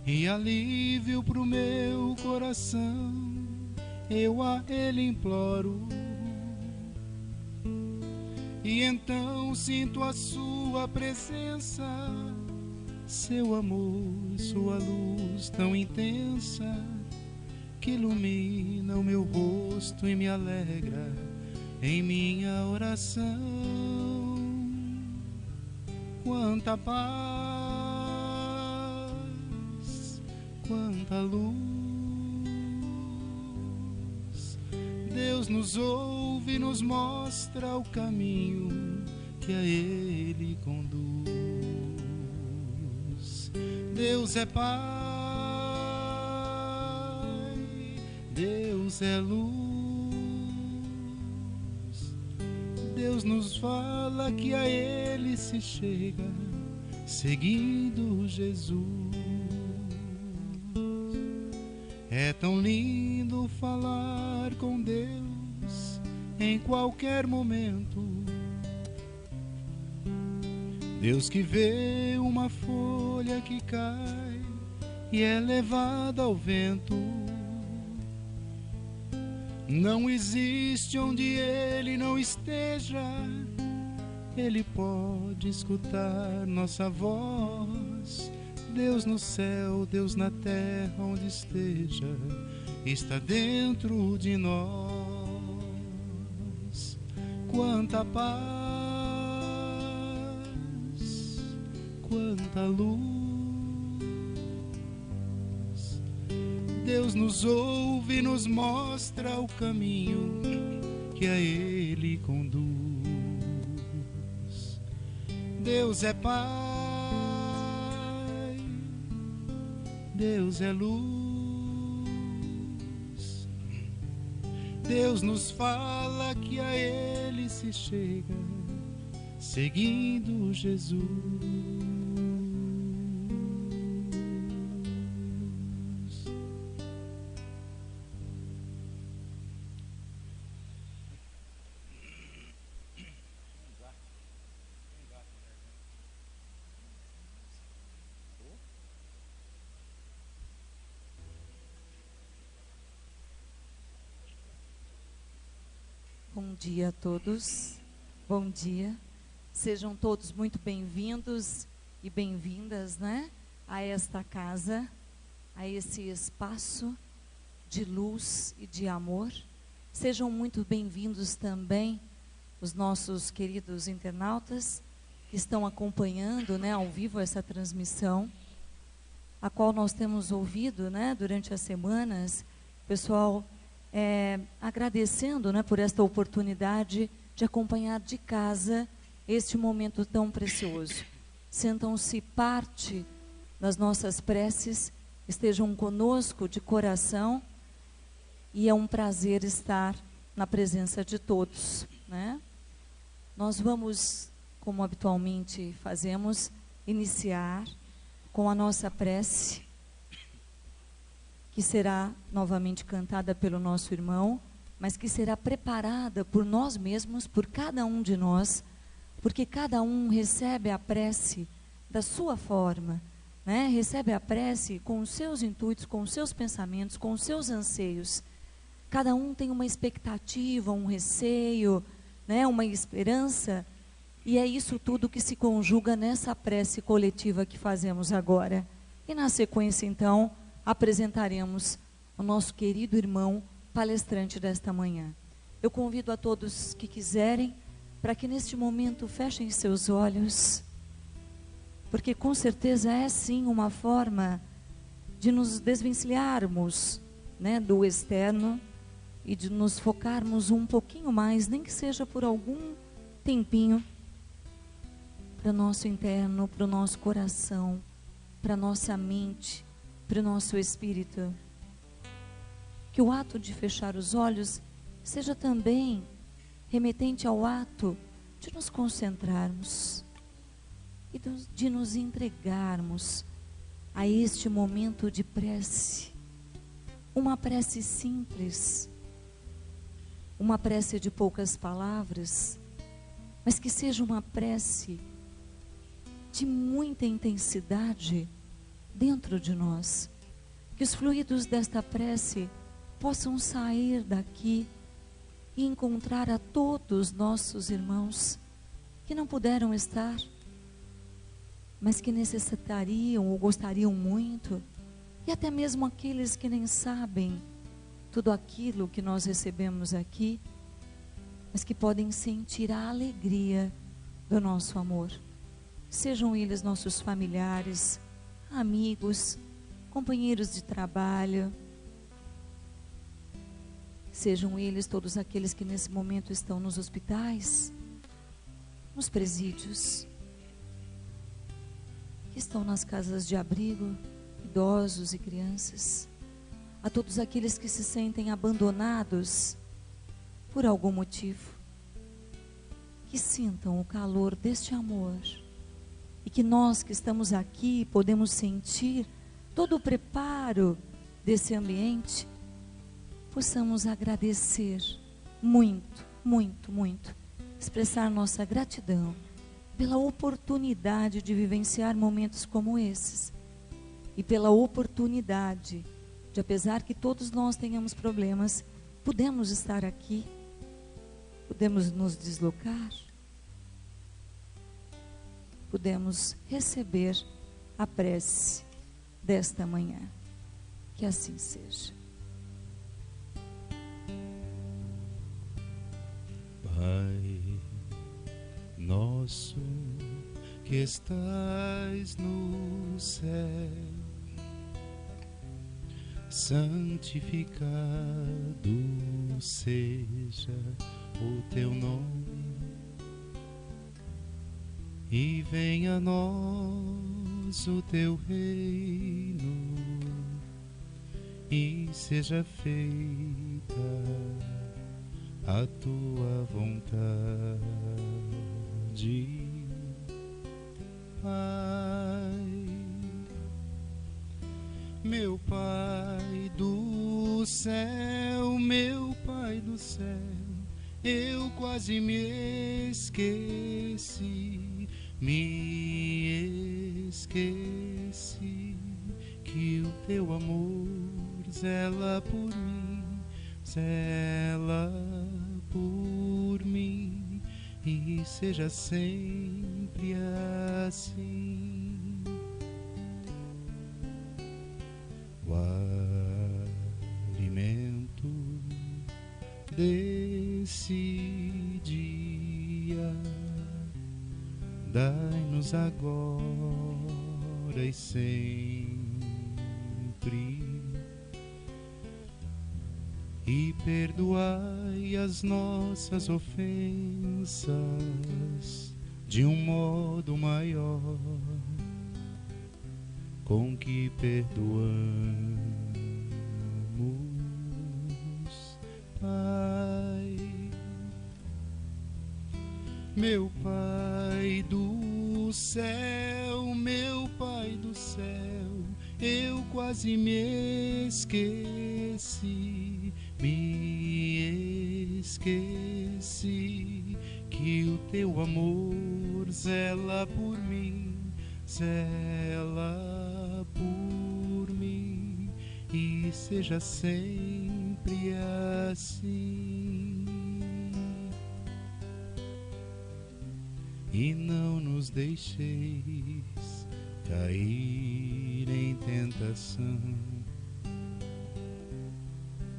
e alívio pro meu coração, eu a Ele imploro. E então sinto a sua presença, seu amor, sua luz tão intensa, que ilumina o meu rosto e me alegra em minha oração. Quanta paz, quanta luz, Deus nos ouve e nos mostra o caminho que a Ele conduz. Deus é Pai, Deus é luz. Deus nos fala que a Ele se chega, seguindo Jesus. É tão lindo falar com Deus em qualquer momento. Deus que vê uma folha que cai e é levada ao vento. Não existe onde Ele não esteja, Ele pode escutar nossa voz. Deus no céu, Deus na terra, onde esteja, está dentro de nós. Quanta paz, quanta luz, Deus nos ouve e nos mostra o caminho que a Ele conduz. Deus é Pai, Deus é luz. Deus nos fala que a Ele se chega, seguindo Jesus. Bom dia a todos, bom dia, sejam todos muito bem-vindos e bem-vindas, né, a esta casa, a esse espaço de luz e de amor. Sejam muito bem-vindos também os nossos queridos internautas que estão acompanhando, né, ao vivo essa transmissão, a qual nós temos ouvido, né, durante as semanas, pessoal, agradecendo, né, por esta oportunidade de acompanhar de casa este momento tão precioso. Sentam-se parte das nossas preces, estejam conosco de coração, e é um prazer estar na presença de todos, né? Nós vamos, como habitualmente fazemos, iniciar com a nossa prece, que será novamente cantada pelo nosso irmão, mas que será preparada por nós mesmos, por cada um de nós, porque cada um recebe a prece da sua forma, né? Recebe a prece com os seus intuitos, com os seus pensamentos, com os seus anseios. Cada um tem uma expectativa, um receio, né? Uma esperança, e é isso tudo que se conjuga nessa prece coletiva que fazemos agora. E na sequência, então, apresentaremos o nosso querido irmão palestrante desta manhã. Eu convido a todos que quiserem para que neste momento fechem seus olhos, porque com certeza é sim uma forma de nos desvencilharmos, né, do externo e de nos focarmos um pouquinho mais, nem que seja por algum tempinho, para o nosso interno, para o nosso coração, para a nossa mente, para o nosso espírito. Que o ato de fechar os olhos seja também remetente ao ato de nos concentrarmos e de nos entregarmos a este momento de prece. Uma prece simples, uma prece de poucas palavras, mas que seja uma prece de muita intensidade, dentro de nós. Que os fluidos desta prece possam sair daqui e encontrar a todos nossos irmãos que não puderam estar, mas que necessitariam ou gostariam muito, e até mesmo aqueles que nem sabem tudo aquilo que nós recebemos aqui, mas que podem sentir a alegria do nosso amor. Sejam eles nossos familiares, amigos, companheiros de trabalho, sejam eles todos aqueles que nesse momento estão nos hospitais, nos presídios, que estão nas casas de abrigo, idosos e crianças, a todos aqueles que se sentem abandonados por algum motivo, que sintam o calor deste amor e que nós que estamos aqui podemos sentir todo o preparo desse ambiente, possamos agradecer muito, muito, muito, expressar nossa gratidão pela oportunidade de vivenciar momentos como esses e pela oportunidade de, apesar que todos nós tenhamos problemas, podemos estar aqui, podemos nos deslocar, podemos receber a prece desta manhã. Que assim seja. Pai nosso que estais no céu, santificado seja o teu nome, e venha a nós o teu reino, e seja feita a tua vontade, Pai. Meu Pai do céu, meu Pai do céu, eu quase me esqueci que o teu amor zela por mim, zela por mim, e seja sempre assim. O alimento desse dia dai-nos agora e sempre, e perdoai as nossas ofensas de um modo maior com que perdoamos, Pai. Meu Pai do céu, meu Pai do céu, eu quase me esqueci que o teu amor zela por mim, zela por mim, e seja sempre assim. E não nos deixeis cair em tentação,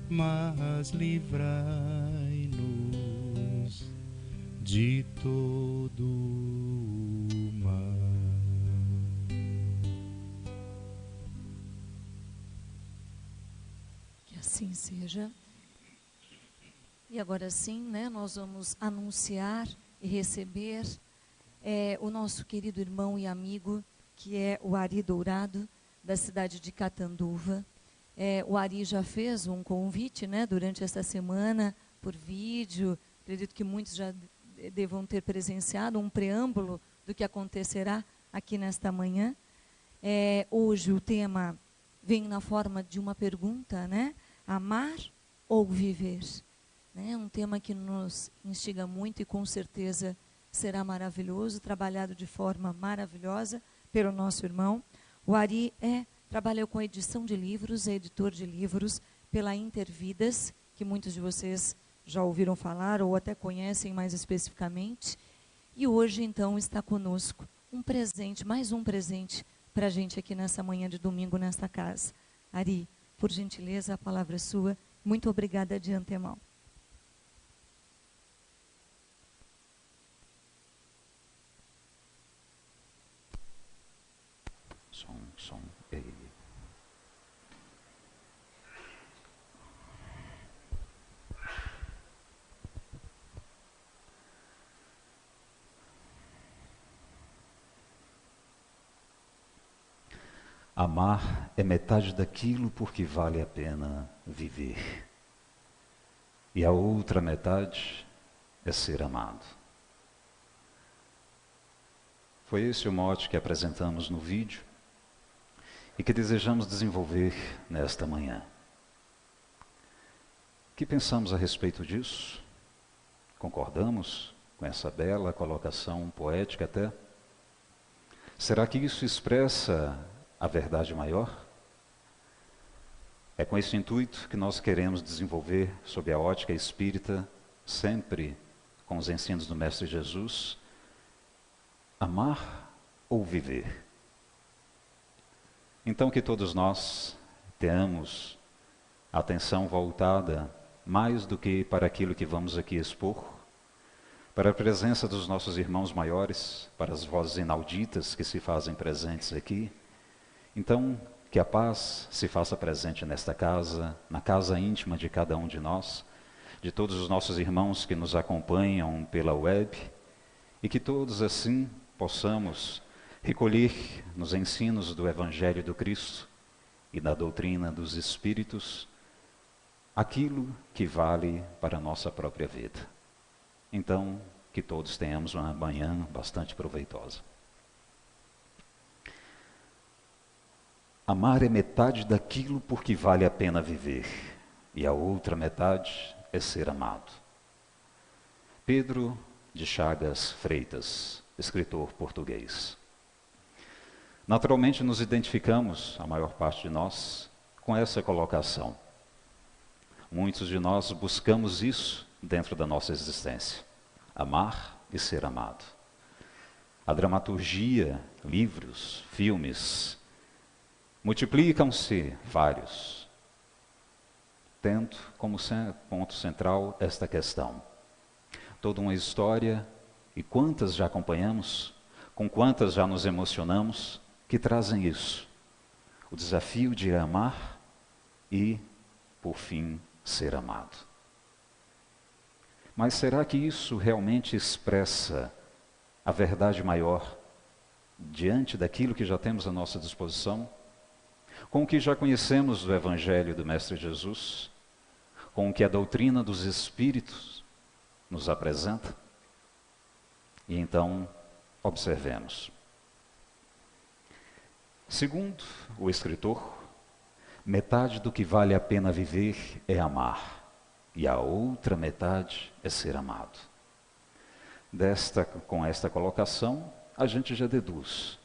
mas livrai-nos de todo o mal. Que assim seja. E agora sim, né, nós vamos anunciar e receber o nosso querido irmão e amigo, que é o Ari Dourado, da cidade de Catanduva. O Ari já fez um convite, né, durante esta semana, por vídeo. Acredito que muitos já devam ter presenciado um preâmbulo do que acontecerá aqui nesta manhã. Hoje o tema vem na forma de uma pergunta, né? Amar ou viver? Né? Um tema que nos instiga muito e com certeza será maravilhoso, trabalhado de forma maravilhosa pelo nosso irmão. O Ari trabalha com edição de livros, é editor de livros pela Intervidas, que muitos de vocês já ouviram falar ou até conhecem mais especificamente. E hoje, então, está conosco um presente, mais um presente para a gente aqui nessa manhã de domingo, nesta casa. Ari, por gentileza, a palavra é sua. Muito obrigada de antemão. Som. Amar é metade daquilo por que vale a pena viver. E a outra metade é ser amado. Foi esse o mote que apresentamos no vídeo e que desejamos desenvolver nesta manhã. O que pensamos a respeito disso? Concordamos com essa bela colocação poética até? Será que isso expressa a verdade maior? É com esse intuito que nós queremos desenvolver, sob a ótica espírita, sempre com os ensinos do Mestre Jesus, amar ou viver. Então que todos nós tenhamos a atenção voltada mais do que para aquilo que vamos aqui expor, para a presença dos nossos irmãos maiores, para as vozes inauditas que se fazem presentes aqui. Então, que a paz se faça presente nesta casa, na casa íntima de cada um de nós, de todos os nossos irmãos que nos acompanham pela web, e que todos assim possamos recolher nos ensinos do Evangelho do Cristo e da doutrina dos Espíritos aquilo que vale para a nossa própria vida. Então, que todos tenhamos uma manhã bastante proveitosa. Amar é metade daquilo por que vale a pena viver, e a outra metade é ser amado. Pedro de Chagas Freitas, escritor português. Naturalmente nos identificamos, a maior parte de nós, com essa colocação. Muitos de nós buscamos isso dentro da nossa existência, amar e ser amado. A dramaturgia, livros, filmes, multiplicam-se vários, tendo como ponto central esta questão. Toda uma história, e quantas já acompanhamos, com quantas já nos emocionamos, que trazem isso. O desafio de amar e, por fim, ser amado. Mas será que isso realmente expressa a verdade maior diante daquilo que já temos à nossa disposição? Com o que já conhecemos do Evangelho do Mestre Jesus? Com o que a doutrina dos Espíritos nos apresenta? E então, observemos. Segundo o escritor, metade do que vale a pena viver é amar, e a outra metade é ser amado. Com esta colocação, a gente já deduz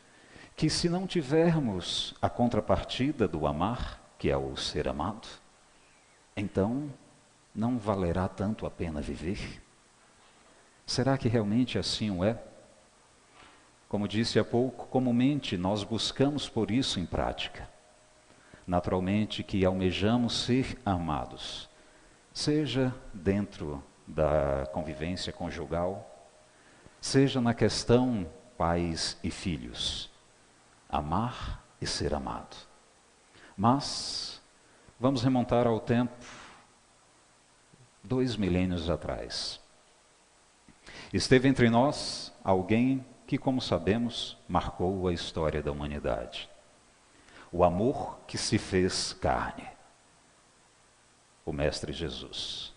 que se não tivermos a contrapartida do amar, que é o ser amado, então não valerá tanto a pena viver? Será que realmente assim o é? Como disse há pouco, comumente nós buscamos por isso em prática. Naturalmente que almejamos ser amados, seja dentro da convivência conjugal, seja na questão pais e filhos. Amar e ser amado. Mas vamos remontar ao tempo 2 milênios atrás. Esteve entre nós alguém que, como sabemos, marcou a história da humanidade. O amor que se fez carne. O Mestre Jesus.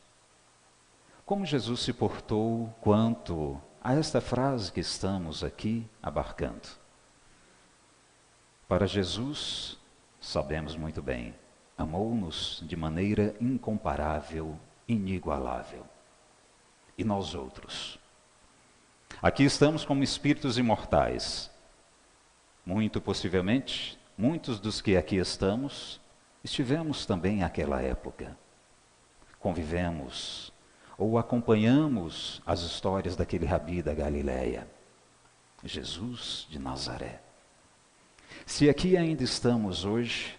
Como Jesus se portou quanto a esta frase que estamos aqui abarcando? Para Jesus, sabemos muito bem, amou-nos de maneira incomparável, inigualável. E nós outros? Aqui estamos como espíritos imortais. Muito possivelmente, muitos dos que aqui estamos, estivemos também naquela época. Convivemos ou acompanhamos as histórias daquele rabi da Galileia, Jesus de Nazaré. Se aqui ainda estamos hoje,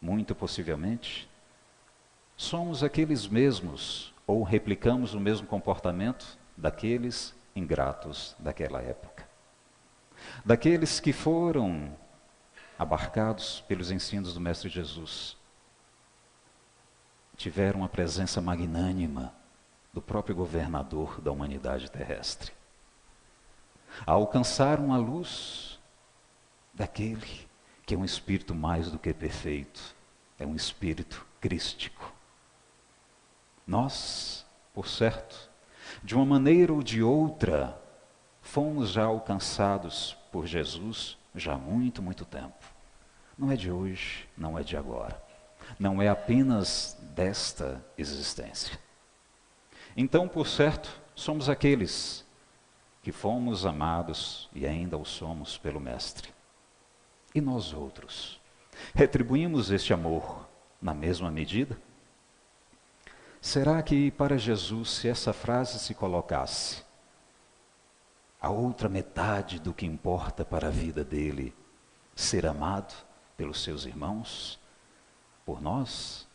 muito possivelmente, somos aqueles mesmos, ou replicamos o mesmo comportamento daqueles ingratos daquela época. Daqueles que foram abarcados pelos ensinos do Mestre Jesus, tiveram a presença magnânima do próprio governador da humanidade terrestre. Alcançaram a luz daquele que é um espírito mais do que perfeito, é um espírito crístico. Nós, por certo, de uma maneira ou de outra, fomos já alcançados por Jesus já há muito, muito tempo. Não é de hoje, não é de agora. Não é apenas desta existência. Então, por certo, somos aqueles que fomos amados e ainda o somos pelo Mestre. E nós outros, retribuímos este amor na mesma medida? Será que para Jesus, se essa frase se colocasse, a outra metade do que importa para a vida dele, ser amado pelos seus irmãos, por nós,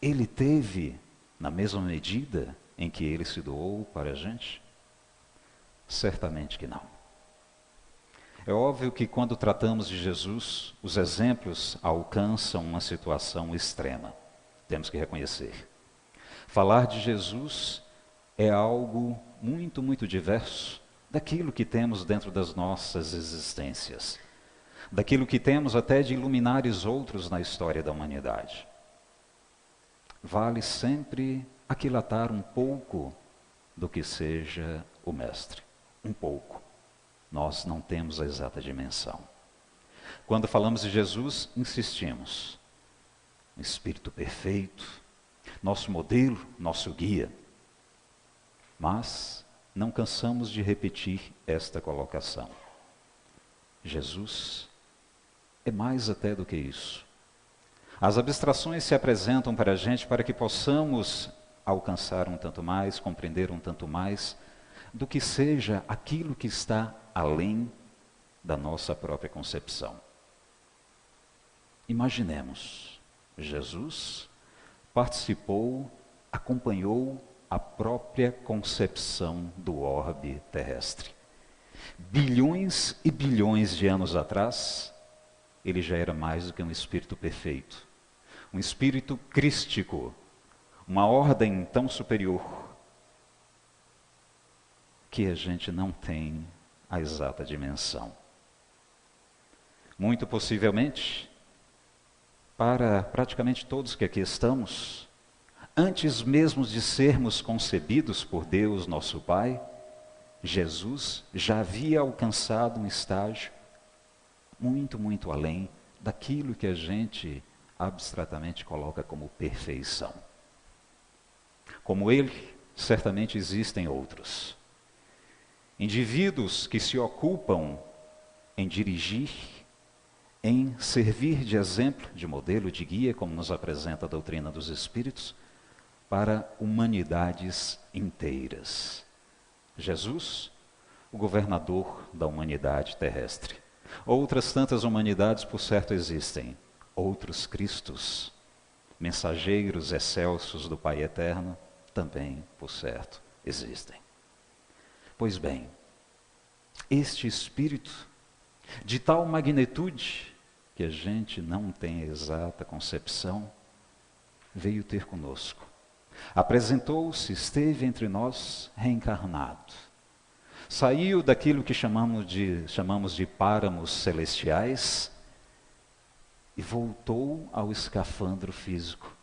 ele teve na mesma medida em que ele se doou para a gente? Certamente que não. É óbvio que quando tratamos de Jesus, os exemplos alcançam uma situação extrema. Temos que reconhecer. Falar de Jesus é algo muito, muito diverso daquilo que temos dentro das nossas existências, daquilo que temos até de iluminares outros na história da humanidade. Vale sempre aquilatar um pouco do que seja o Mestre, um pouco. Nós não temos a exata dimensão. Quando falamos de Jesus, insistimos. Um Espírito perfeito, nosso modelo, nosso guia. Mas não cansamos de repetir esta colocação. Jesus é mais até do que isso. As abstrações se apresentam para a gente para que possamos alcançar um tanto mais, compreender um tanto mais do que seja aquilo que está além da nossa própria concepção. Imaginemos, Jesus participou, acompanhou a própria concepção do orbe terrestre. Bilhões e bilhões de anos atrás, ele já era mais do que um espírito perfeito, um espírito crístico, uma ordem tão superior que a gente não tem a exata dimensão. Muito possivelmente, para praticamente todos que aqui estamos, antes mesmo de sermos concebidos por Deus, nosso Pai, Jesus já havia alcançado um estágio muito, muito além daquilo que a gente abstratamente coloca como perfeição. Como ele, certamente existem outros. Indivíduos que se ocupam em dirigir, em servir de exemplo, de modelo, de guia, como nos apresenta a doutrina dos Espíritos, para humanidades inteiras. Jesus, o governador da humanidade terrestre. Outras tantas humanidades, por certo, existem. Outros Cristos, mensageiros excelsos do Pai Eterno, também, por certo, existem. Pois bem, este Espírito, de tal magnitude que a gente não tem a exata concepção, veio ter conosco. Apresentou-se, esteve entre nós reencarnado. Saiu daquilo que chamamos de páramos celestiais e voltou ao escafandro físico.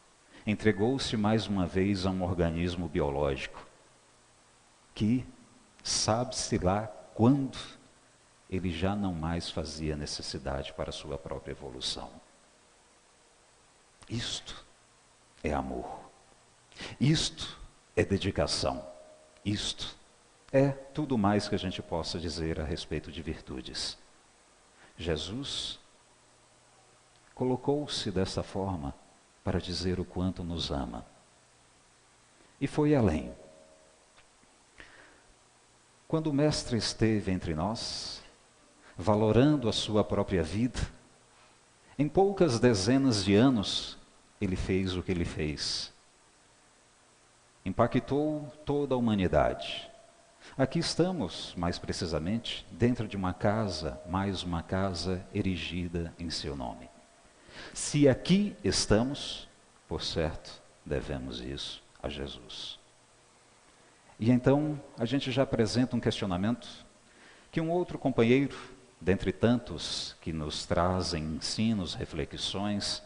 Entregou-se mais uma vez a um organismo biológico que, sabe-se lá quando, ele já não mais fazia necessidade para a sua própria evolução. Isto é amor. Isto é dedicação. Isto é tudo mais que a gente possa dizer a respeito de virtudes. Jesus colocou-se dessa forma para dizer o quanto nos ama. E foi além. Quando o Mestre esteve entre nós, valorando a sua própria vida, em poucas dezenas de anos, ele fez o que ele fez. Impactou toda a humanidade. Aqui estamos, mais precisamente, dentro de uma casa, mais uma casa erigida em seu nome. Se aqui estamos, por certo, devemos isso a Jesus. E então a gente já apresenta um questionamento que um outro companheiro, dentre tantos que nos trazem ensinos, reflexões,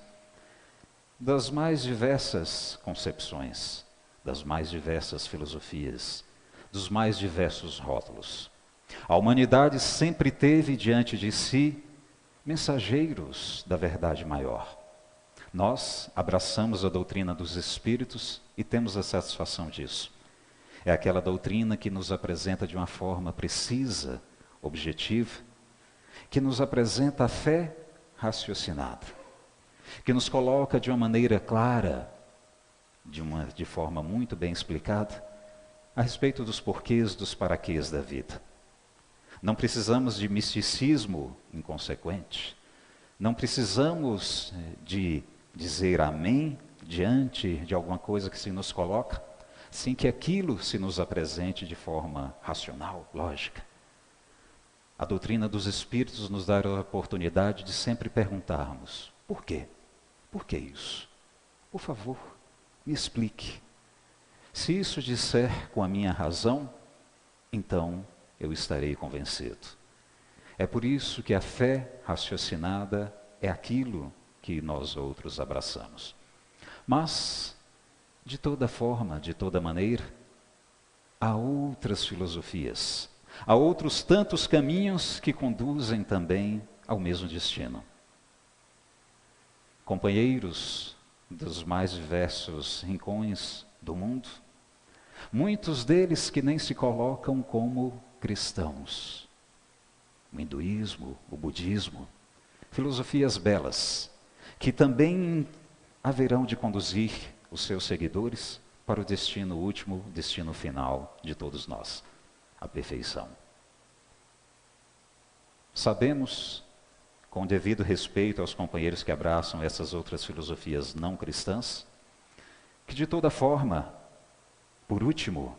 das mais diversas concepções, das mais diversas filosofias, dos mais diversos rótulos. A humanidade sempre teve diante de si mensageiros da verdade maior. Nós abraçamos a doutrina dos Espíritos e temos a satisfação disso. É aquela doutrina que nos apresenta de uma forma precisa, objetiva, que nos apresenta a fé raciocinada, que nos coloca de uma maneira clara, de forma muito bem explicada, a respeito dos porquês, dos paraquês da vida. Não precisamos de misticismo inconsequente, não precisamos de dizer amém diante de alguma coisa que se nos coloca, sem que aquilo se nos apresente de forma racional, lógica. A doutrina dos Espíritos nos dá a oportunidade de sempre perguntarmos: por quê? Por que isso? Por favor, me explique. Se isso disser com a minha razão, então eu estarei convencido. É por isso que a fé raciocinada é aquilo que nós outros abraçamos. Mas, de toda forma, de toda maneira, há outras filosofias, há outros tantos caminhos que conduzem também ao mesmo destino. Companheiros dos mais diversos rincões do mundo, muitos deles que nem se colocam como cristãos. O hinduísmo, o budismo, filosofias belas, que também haverão de conduzir os seus seguidores para o destino último, destino final de todos nós, a perfeição. Sabemos, com devido respeito aos companheiros que abraçam essas outras filosofias não cristãs, que de toda forma, por último,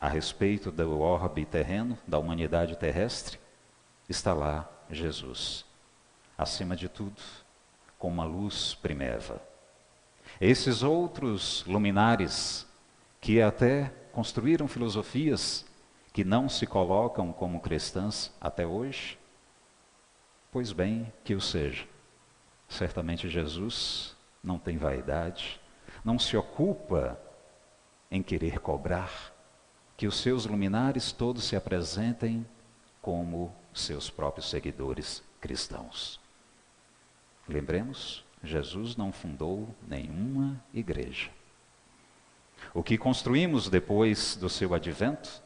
a respeito do orbe terreno, da humanidade terrestre, está lá Jesus, acima de tudo, com uma luz primeva. Esses outros luminares que até construíram filosofias que não se colocam como cristãs até hoje, pois bem, que o seja. Certamente Jesus não tem vaidade, não se ocupa em querer cobrar que os seus luminares todos se apresentem como seus próprios seguidores cristãos. Lembremos, Jesus não fundou nenhuma igreja. O que construímos depois do seu advento,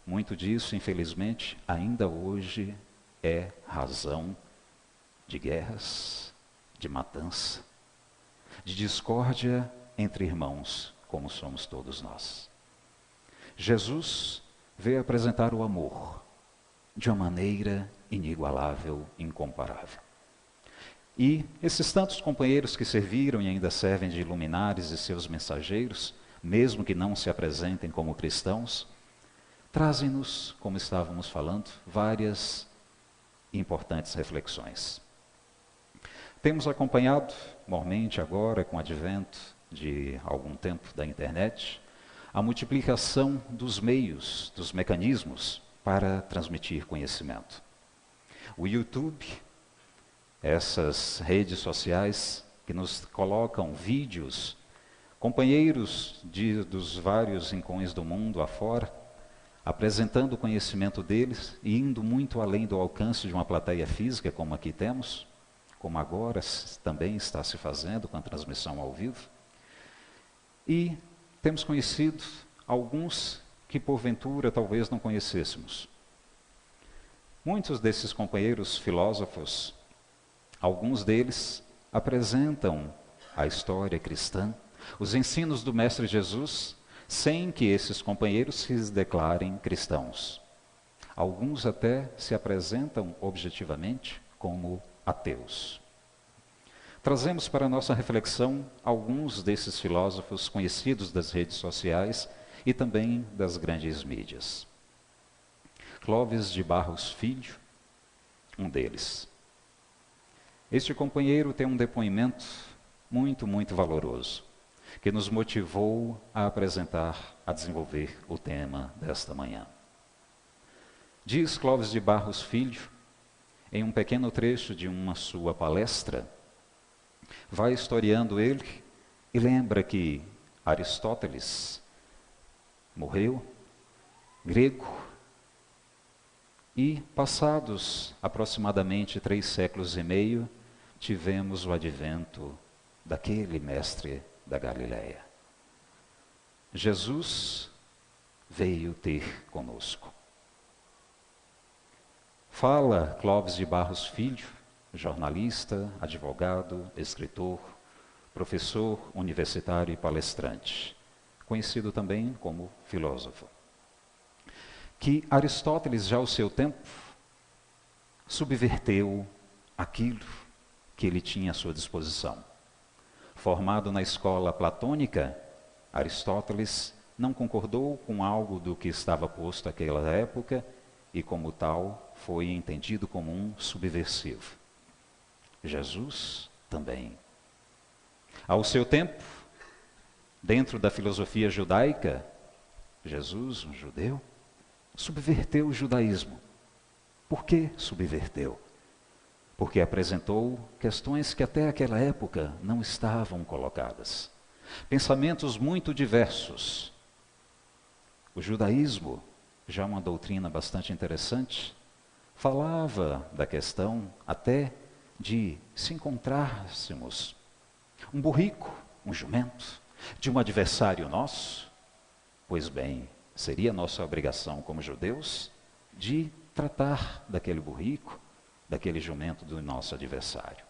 muito disso, infelizmente, ainda hoje é razão de guerras, de matança, de discórdia entre irmãos, como somos todos nós. Jesus veio apresentar o amor de uma maneira inigualável, incomparável. E esses tantos companheiros que serviram e ainda servem de luminares e seus mensageiros, mesmo que não se apresentem como cristãos, trazem-nos, como estávamos falando, várias importantes reflexões. Temos acompanhado, mormente agora, com o advento de algum tempo da internet, a multiplicação dos meios, dos mecanismos para transmitir conhecimento. O YouTube, essas redes sociais que nos colocam vídeos, companheiros dos vários rincões do mundo afora, apresentando o conhecimento deles e indo muito além do alcance de uma plateia física, como aqui temos, como agora também está se fazendo com a transmissão ao vivo. E temos conhecido alguns que porventura talvez não conhecêssemos. Muitos desses companheiros filósofos, alguns deles apresentam a história cristã, os ensinos do Mestre Jesus, sem que esses companheiros se declarem cristãos. Alguns até se apresentam objetivamente como ateus. Trazemos para a nossa reflexão alguns desses filósofos conhecidos das redes sociais e também das grandes mídias. Clóvis de Barros Filho, um deles. Este companheiro tem um depoimento muito valoroso, que nos motivou a apresentar, a desenvolver o tema desta manhã. Diz Clóvis de Barros Filho, em um pequeno trecho de uma sua palestra, vai historiando ele e lembra que Aristóteles morreu, grego, e passados aproximadamente 3 séculos e meio, tivemos o advento daquele mestre da Galileia. Jesus veio ter conosco. Fala Clóvis de Barros Filho, jornalista, advogado, escritor, professor universitário e palestrante, conhecido também como filósofo, que Aristóteles, já ao seu tempo, subverteu aquilo que ele tinha à sua disposição. Formado na escola platônica, Aristóteles não concordou com algo do que estava posto naquela época e, como tal, foi entendido como um subversivo. Jesus também. Ao seu tempo, dentro da filosofia judaica, Jesus, um judeu, subverteu o judaísmo. Por que subverteu? Porque apresentou questões que até aquela época não estavam colocadas. Pensamentos muito diversos. O judaísmo, já uma doutrina bastante interessante, falava da questão até de se encontrássemos um burrico, um jumento, de um adversário nosso. Pois bem, seria nossa obrigação como judeus de tratar daquele burrico, daquele jumento do nosso adversário.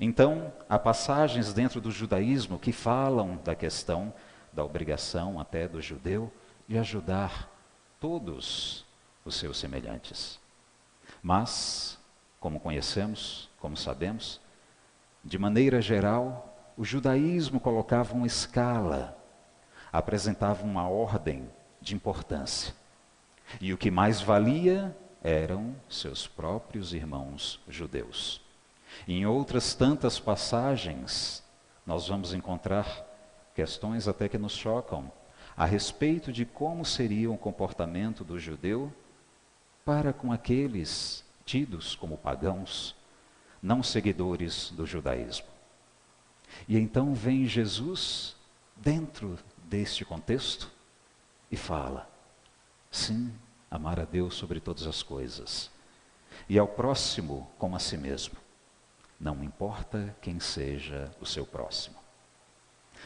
Então, há passagens dentro do judaísmo que falam da questão da obrigação até do judeu de ajudar todos os seus semelhantes. Mas, como conhecemos, como sabemos, de maneira geral, o judaísmo colocava uma escala, apresentava uma ordem de importância. E o que mais valia eram seus próprios irmãos judeus. Em outras tantas passagens, nós vamos encontrar questões até que nos chocam a respeito de como seria o comportamento do judeu para com aqueles tidos como pagãos, não seguidores do judaísmo. E então vem Jesus dentro deste contexto e fala: sim, amar a Deus sobre todas as coisas, e ao próximo como a si mesmo, não importa quem seja o seu próximo.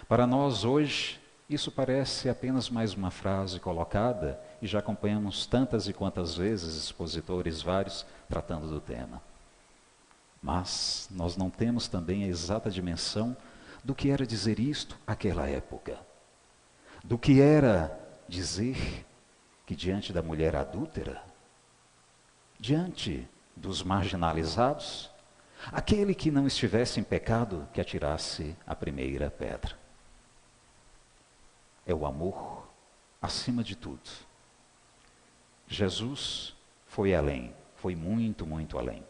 Para nós hoje, isso parece apenas mais uma frase colocada, e já acompanhamos tantas e quantas vezes expositores vários tratando do tema. Mas nós não temos também a exata dimensão do que era dizer isto àquela época. Do que era dizer que diante da mulher adúltera, diante dos marginalizados, aquele que não estivesse em pecado, que atirasse a primeira pedra. É o amor acima de tudo. Jesus foi além, foi muito além.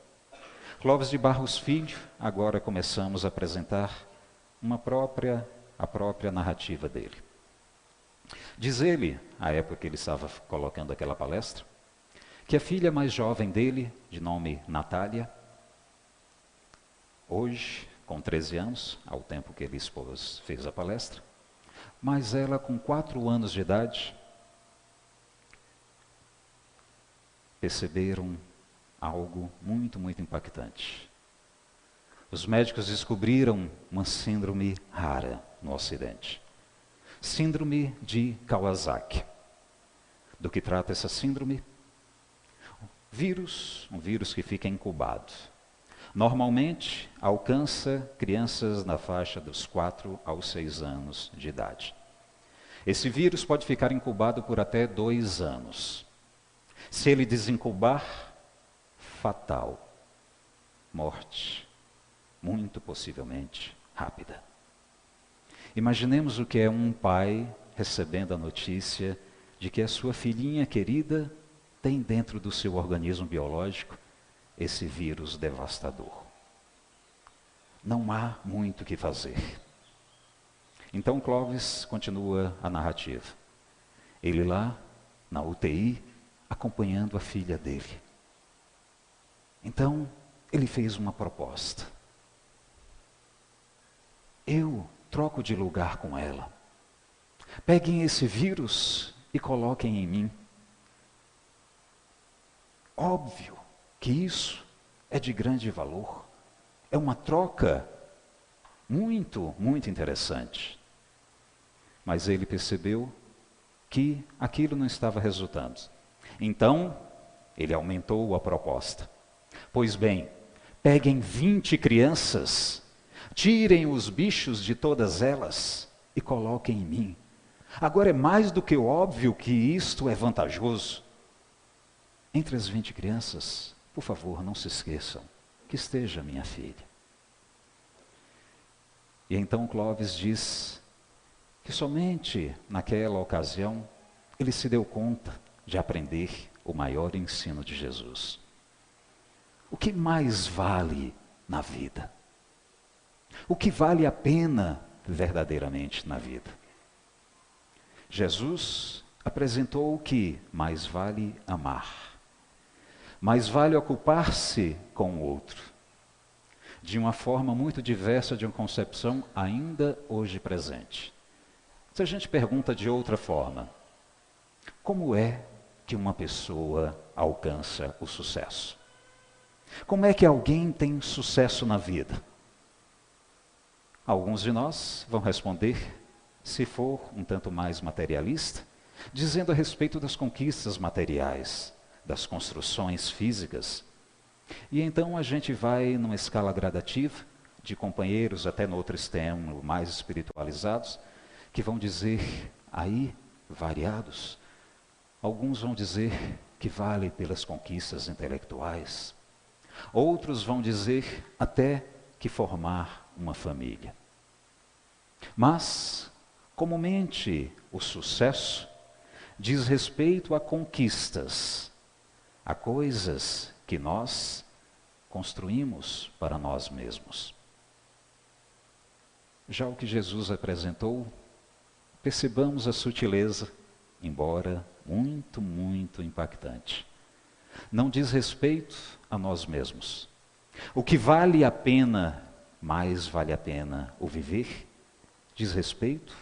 Clóvis de Barros Filho, agora começamos a apresentar a própria narrativa dele. Diz ele, à época que ele estava colocando aquela palestra, que a filha mais jovem dele, de nome Natália, hoje, com 13 anos, ao tempo que ele fez a palestra, mas ela com 4 anos de idade, perceberam algo muito impactante. Os médicos descobriram uma síndrome rara no Ocidente. Síndrome de Kawasaki. Do que trata essa síndrome? Um vírus que fica incubado. Normalmente alcança crianças na faixa dos 4 aos 6 anos de idade. Esse vírus pode ficar incubado por até 2 anos. Se ele desincubar, fatal. Morte, muito possivelmente rápida. Imaginemos o que é um pai recebendo a notícia de que a sua filhinha querida tem dentro do seu organismo biológico esse vírus devastador. Não há muito o que fazer. Então Clóvis continua a narrativa. Ele lá, na UTI, acompanhando a filha dele. Então, ele fez uma proposta. Eu troco de lugar com ela. Peguem esse vírus e coloquem em mim. Óbvio que isso é de grande valor. É uma troca muito, muito interessante. Mas ele percebeu que aquilo não estava resultando. Então, ele aumentou a proposta. Pois bem, peguem 20 crianças, tirem os bichos de todas elas e coloquem em mim. Agora é mais do que óbvio que isto é vantajoso. Entre as 20 crianças, por favor, não se esqueçam que esteja minha filha. E então Clóvis diz que somente naquela ocasião ele se deu conta de aprender o maior ensino de Jesus. O que mais vale na vida? O que vale a pena verdadeiramente na vida? Jesus apresentou que mais vale amar. Mais vale ocupar-se com o outro. De uma forma muito diversa de uma concepção ainda hoje presente. Se a gente pergunta de outra forma, como é que uma pessoa alcança o sucesso? Como é que alguém tem sucesso na vida? Alguns de nós vão responder, se for um tanto mais materialista, dizendo a respeito das conquistas materiais, das construções físicas. E então a gente vai numa escala gradativa, de companheiros até no outro extremo, mais espiritualizados, que vão dizer, aí, variados, alguns vão dizer que vale pelas conquistas intelectuais. Outros vão dizer até que formar uma família. Mas, comumente, o sucesso diz respeito a conquistas, a coisas que nós construímos para nós mesmos. Já o que Jesus apresentou, percebamos a sutileza, embora muito, muito impactante. Não diz respeito a nós mesmos. O que vale a pena, mais vale a pena o viver, diz respeito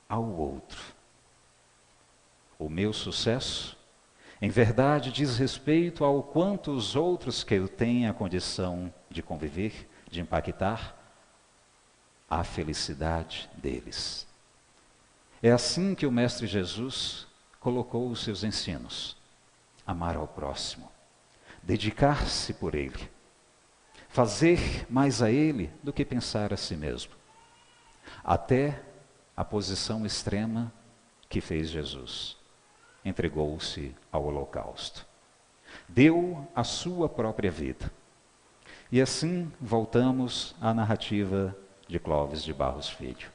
ao outro. O meu sucesso, em verdade, diz respeito ao quanto os outros que eu tenho a condição de conviver, de impactar, a felicidade deles. É assim que o Mestre Jesus colocou os seus ensinos. Amar ao próximo, dedicar-se por ele, fazer mais a ele do que pensar a si mesmo. Até a posição extrema que fez Jesus. Entregou-se ao holocausto. Deu a sua própria vida. E assim voltamos à narrativa de Clóvis de Barros Filho.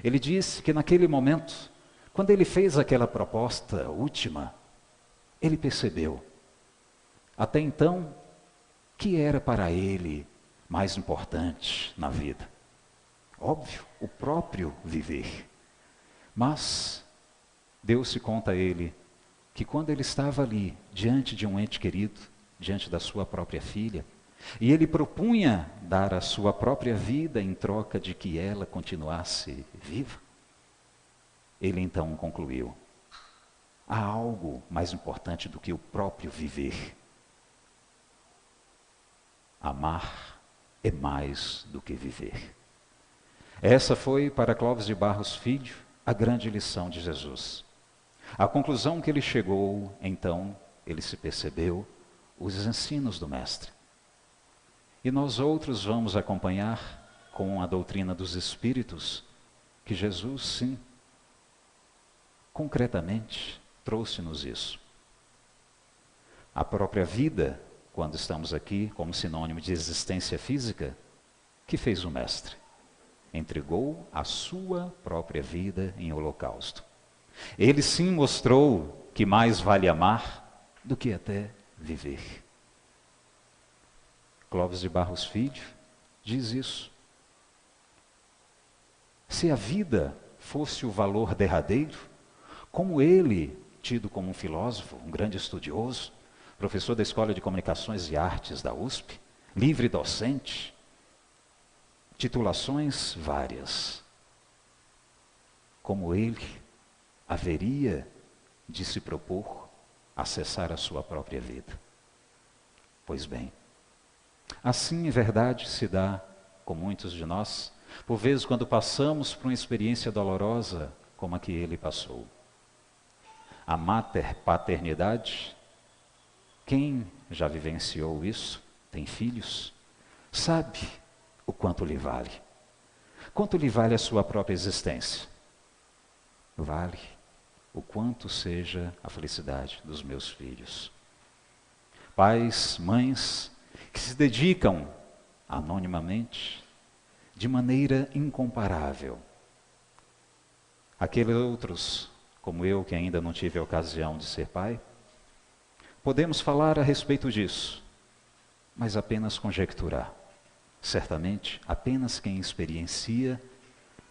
Ele disse que naquele momento, quando ele fez aquela proposta última, ele percebeu, até então, que era para ele mais importante na vida. Óbvio, o próprio viver. Mas deu-se conta a ele que quando ele estava ali, diante de um ente querido, diante da sua própria filha, e ele propunha dar a sua própria vida em troca de que ela continuasse viva, ele então concluiu: há algo mais importante do que o próprio viver. Amar é mais do que viver. Essa foi, para Clóvis de Barros Filho, a grande lição de Jesus. A conclusão que ele chegou, então, ele se percebeu os ensinos do Mestre. E nós outros vamos acompanhar com a doutrina dos Espíritos, que Jesus, sim, concretamente trouxe-nos isso. A própria vida, quando estamos aqui como sinônimo de existência física, que fez o Mestre? Entregou a sua própria vida em holocausto. Ele sim mostrou que mais vale amar do que até viver. Clóvis de Barros Filho diz isso. Se a vida fosse o valor derradeiro, como ele, tido como um filósofo, um grande estudioso, professor da Escola de Comunicações e Artes da USP, livre docente, titulações várias, como ele haveria de se propor a cessar a sua própria vida? Pois bem, assim, em verdade, se dá com muitos de nós, por vezes quando passamos por uma experiência dolorosa como a que ele passou. A paternidade, quem já vivenciou isso, tem filhos, sabe o quanto lhe vale. Quanto lhe vale a sua própria existência? Vale o quanto seja a felicidade dos meus filhos. Pais, mães, que se dedicam anonimamente, de maneira incomparável. Aqueles outros, como eu, que ainda não tive a ocasião de ser pai, podemos falar a respeito disso, mas apenas conjecturar. Certamente, apenas quem experiencia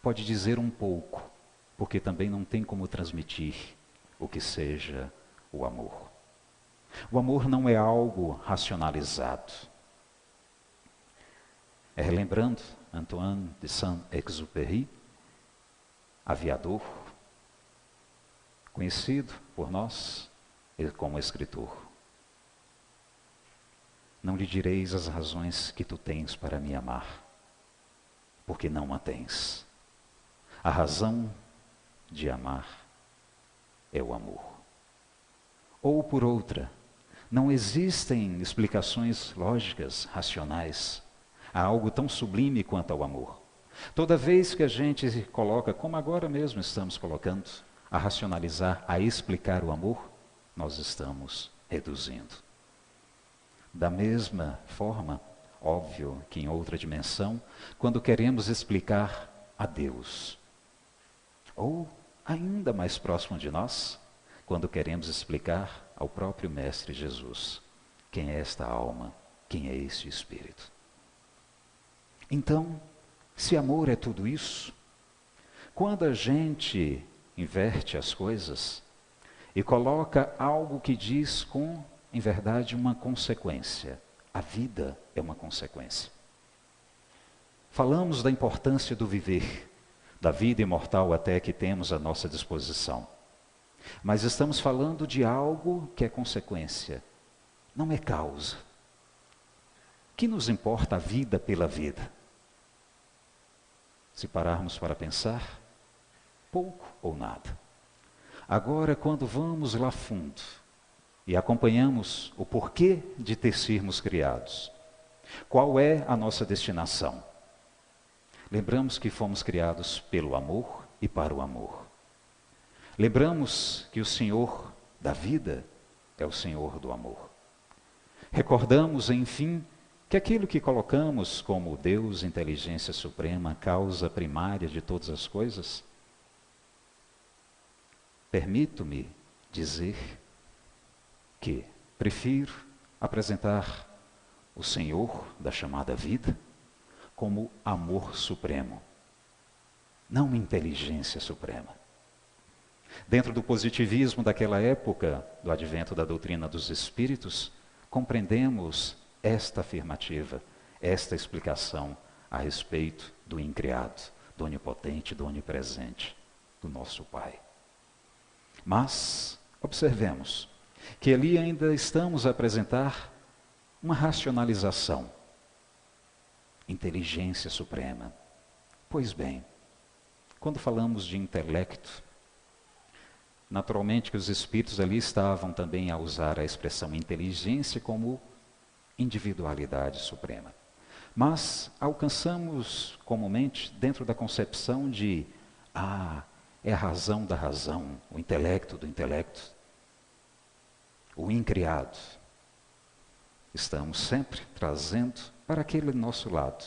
pode dizer um pouco, porque também não tem como transmitir o que seja o amor. O amor não é algo racionalizado. Relembrando Antoine de Saint-Exupéry, aviador, conhecido por nós como escritor. Não lhe direis as razões que tu tens para me amar, porque não a tens. A razão de amar é o amor. Ou por outra, não existem explicações lógicas, racionais, a algo tão sublime quanto ao amor. Toda vez que a gente se coloca, como agora mesmo estamos colocando, a racionalizar, a explicar o amor, nós estamos reduzindo. Da mesma forma, óbvio que em outra dimensão, quando queremos explicar a Deus, ou ainda mais próximo de nós, quando queremos explicar ao próprio Mestre Jesus, quem é esta alma, quem é este Espírito. Então, se amor é tudo isso, quando a gente inverte as coisas e coloca algo que diz com, em verdade, uma consequência. A vida é uma consequência. Falamos da importância do viver, da vida imortal até que temos à nossa disposição. Mas estamos falando de algo que é consequência, não é causa. Que nos importa a vida pela vida? Se pararmos para pensar, pouco ou nada. Agora, quando vamos lá fundo e acompanhamos o porquê de ter sido criados, qual é a nossa destinação? Lembramos que fomos criados pelo amor e para o amor. Lembramos que o Senhor da vida é o Senhor do amor. Recordamos, enfim, que aquilo que colocamos como Deus, inteligência suprema, causa primária de todas as coisas, permito-me dizer que prefiro apresentar o Senhor da chamada vida como amor supremo, não inteligência suprema. Dentro do positivismo daquela época, do advento da doutrina dos Espíritos, compreendemos esta afirmativa, esta explicação a respeito do incriado, do onipotente, do onipresente, do nosso Pai. Mas, observemos que ali ainda estamos a apresentar uma racionalização, inteligência suprema. Pois bem, quando falamos de intelecto, Naturalmente que os espíritos ali estavam também a usar a expressão inteligência como individualidade suprema. Mas alcançamos comumente dentro da concepção de, é a razão da razão, o intelecto do intelecto, o incriado. Estamos sempre trazendo para aquele nosso lado,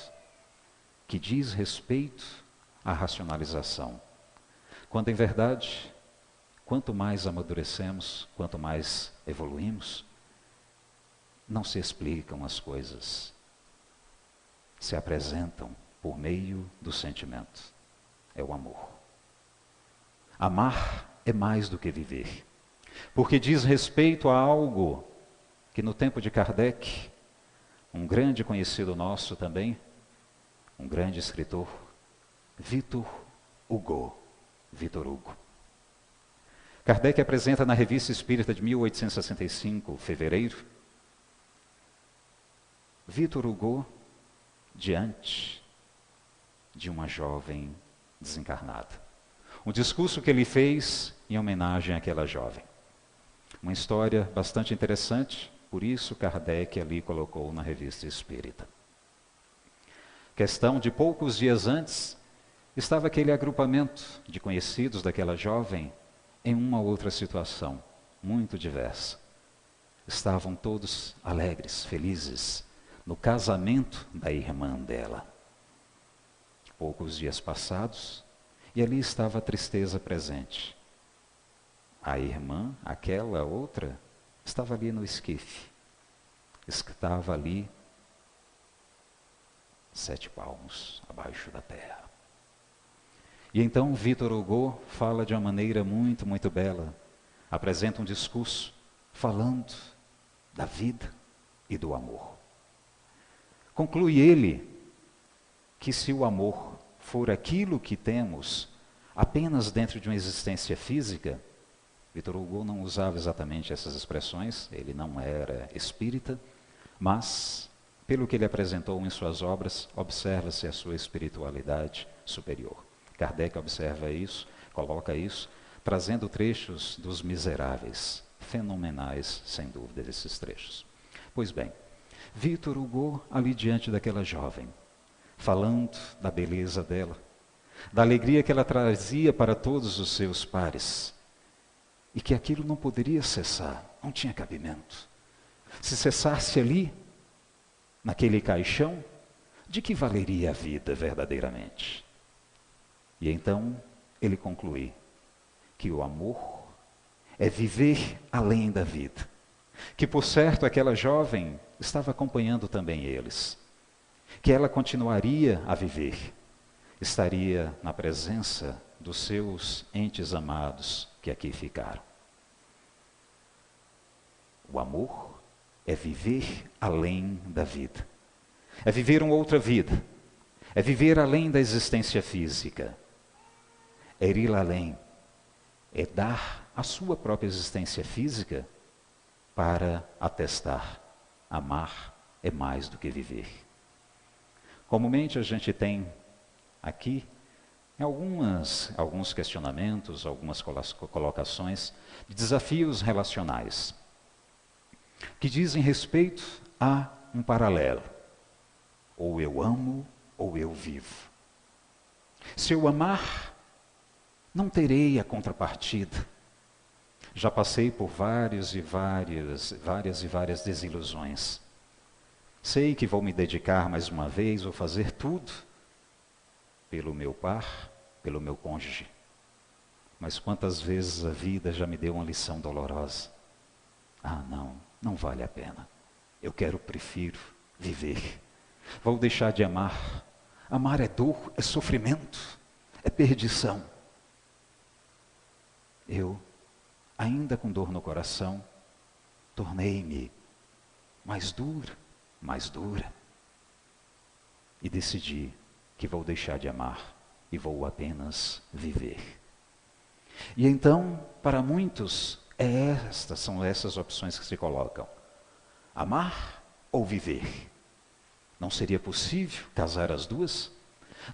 que diz respeito à racionalização. Quando em verdade, quanto mais amadurecemos, quanto mais evoluímos, não se explicam as coisas, se apresentam por meio do sentimento. É o amor. Amar é mais do que viver, porque diz respeito a algo que no tempo de Kardec, um grande conhecido nosso também, um grande escritor, Victor Hugo. Kardec apresenta na Revista Espírita de 1865, fevereiro, Victor Hugo diante de uma jovem desencarnada. Um discurso que ele fez em homenagem àquela jovem. Uma história bastante interessante, por isso Kardec ali colocou na Revista Espírita. Questão de poucos dias antes, estava aquele agrupamento de conhecidos daquela jovem em uma outra situação, muito diversa. Estavam todos alegres, felizes, no casamento da irmã dela. Poucos dias passados, e ali estava a tristeza presente. A irmã, aquela outra, estava ali no esquife. Estava ali 7 palmos abaixo da terra. E então Victor Hugo fala de uma maneira muito, muito bela. Apresenta um discurso falando da vida e do amor. Conclui ele que se o amor for aquilo que temos apenas dentro de uma existência física, Victor Hugo não usava exatamente essas expressões, ele não era espírita, mas, pelo que ele apresentou em suas obras, observa-se a sua espiritualidade superior. Kardec observa isso, coloca isso, trazendo trechos dos Miseráveis, fenomenais, sem dúvida, esses trechos. Pois bem, Victor Hugo, ali diante daquela jovem, falando da beleza dela, da alegria que ela trazia para todos os seus pares, e que aquilo não poderia cessar, não tinha cabimento. Se cessasse ali, naquele caixão, de que valeria a vida verdadeiramente? E então ele conclui que o amor é viver além da vida. Que, por certo, aquela jovem estava acompanhando também eles. Que ela continuaria a viver. Estaria na presença dos seus entes amados que aqui ficaram. O amor é viver além da vida. É viver uma outra vida. É viver além da existência física. É ir além. É dar a sua própria existência física para atestar. Amar é mais do que viver. Comumente a gente tem aqui alguns questionamentos, algumas colocações de desafios relacionais que dizem respeito a um paralelo. Ou eu amo ou eu vivo. Se eu amar, não terei a contrapartida. Já passei por várias e várias desilusões. Sei que vou me dedicar mais uma vez, vou fazer tudo pelo meu par, pelo meu cônjuge. Mas quantas vezes a vida já me deu uma lição dolorosa. Não vale a pena. Prefiro viver. Vou deixar de amar. Amar é dor, é sofrimento, é perdição. Eu, ainda com dor no coração, tornei-me mais dura. E decidi que vou deixar de amar e vou apenas viver. E então, para muitos, são essas opções que se colocam. Amar ou viver? Não seria possível casar as duas?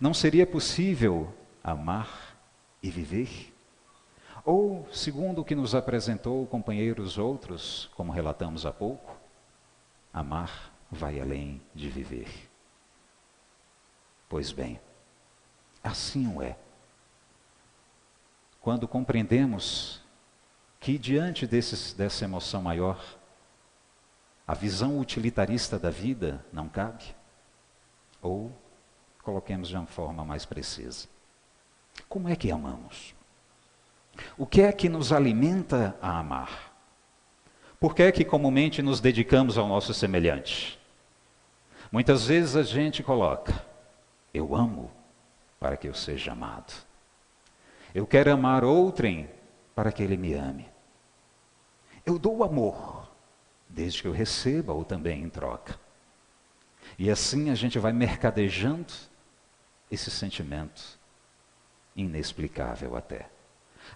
Não seria possível amar e viver? Ou, segundo o que nos apresentou companheiros outros, como relatamos há pouco, amar vai além de viver. Pois bem, assim o é. Quando compreendemos que diante dessa emoção maior, a visão utilitarista da vida não cabe, ou coloquemos de uma forma mais precisa. Como é que amamos? O que é que nos alimenta a amar? Por que é que comumente nos dedicamos ao nosso semelhante? Muitas vezes a gente coloca, eu amo para que eu seja amado. Eu quero amar outrem para que ele me ame. Eu dou amor, desde que eu receba ou também em troca. E assim a gente vai mercadejando esse sentimento inexplicável até.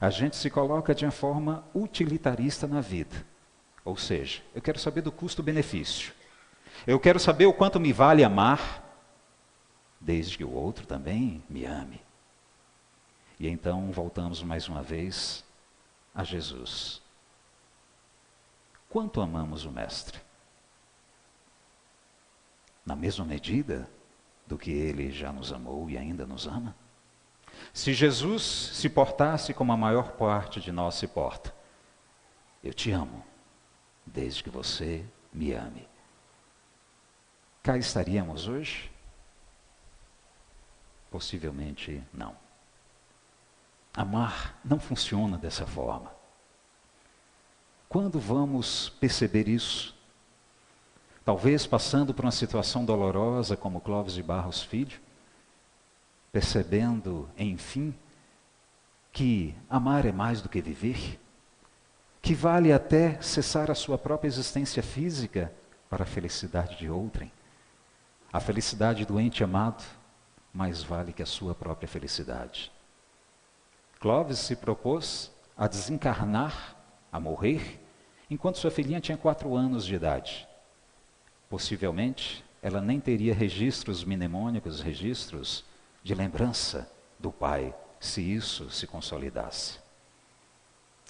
A gente se coloca de uma forma utilitarista na vida. Ou seja, eu quero saber do custo-benefício. Eu quero saber o quanto me vale amar, desde que o outro também me ame. E então voltamos mais uma vez a Jesus. Quanto amamos o Mestre? Na mesma medida do que Ele já nos amou e ainda nos ama? Se Jesus se portasse como a maior parte de nós se porta, eu te amo, desde que você me ame. Cá estaríamos hoje? Possivelmente não. Amar não funciona dessa forma. Quando vamos perceber isso? Talvez passando por uma situação dolorosa como Clóvis de Barros Filho, percebendo, enfim, que amar é mais do que viver, que vale até cessar a sua própria existência física para a felicidade de outrem. A felicidade do ente amado mais vale que a sua própria felicidade. Clóvis se propôs a desencarnar, a morrer, enquanto sua filhinha tinha 4 anos de idade. Possivelmente, ela nem teria registros mnemônicos, registros de lembrança do pai, se isso se consolidasse.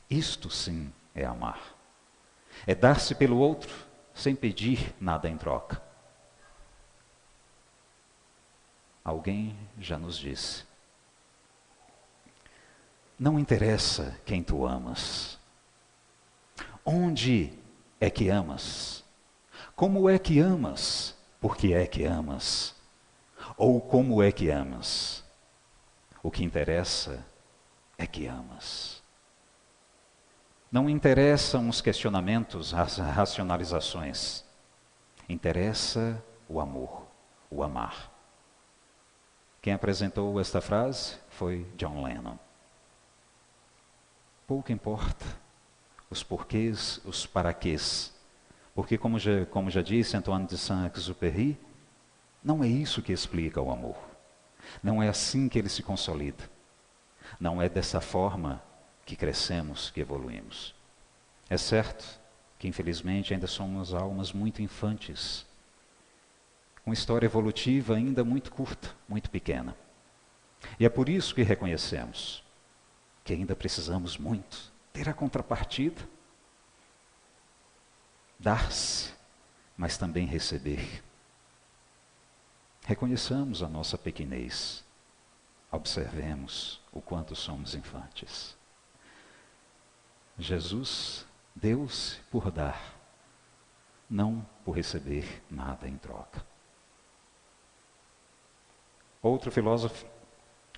Isto sim é amar. É dar-se pelo outro sem pedir nada em troca. Alguém já nos disse, não interessa quem tu amas. Onde é que amas? Como é que amas? Por que é que amas? Ou como é que amas? O que interessa é que amas. Não interessam os questionamentos, as racionalizações. Interessa o amor, o amar. Quem apresentou esta frase foi John Lennon. Pouco importa os porquês, os paraquês. Porque, como já disse Antoine de Saint-Exupéry, não é isso que explica o amor. Não é assim que ele se consolida. Não é dessa forma que crescemos, que evoluímos. É certo que, infelizmente, ainda somos almas muito infantes, com história evolutiva ainda muito curta, muito pequena. E é por isso que reconhecemos que ainda precisamos muito ter a contrapartida, dar-se, mas também receber. Reconheçamos a nossa pequenez, observemos o quanto somos infantes. Jesus deu-se por dar, não por receber nada em troca. Outro filósofo,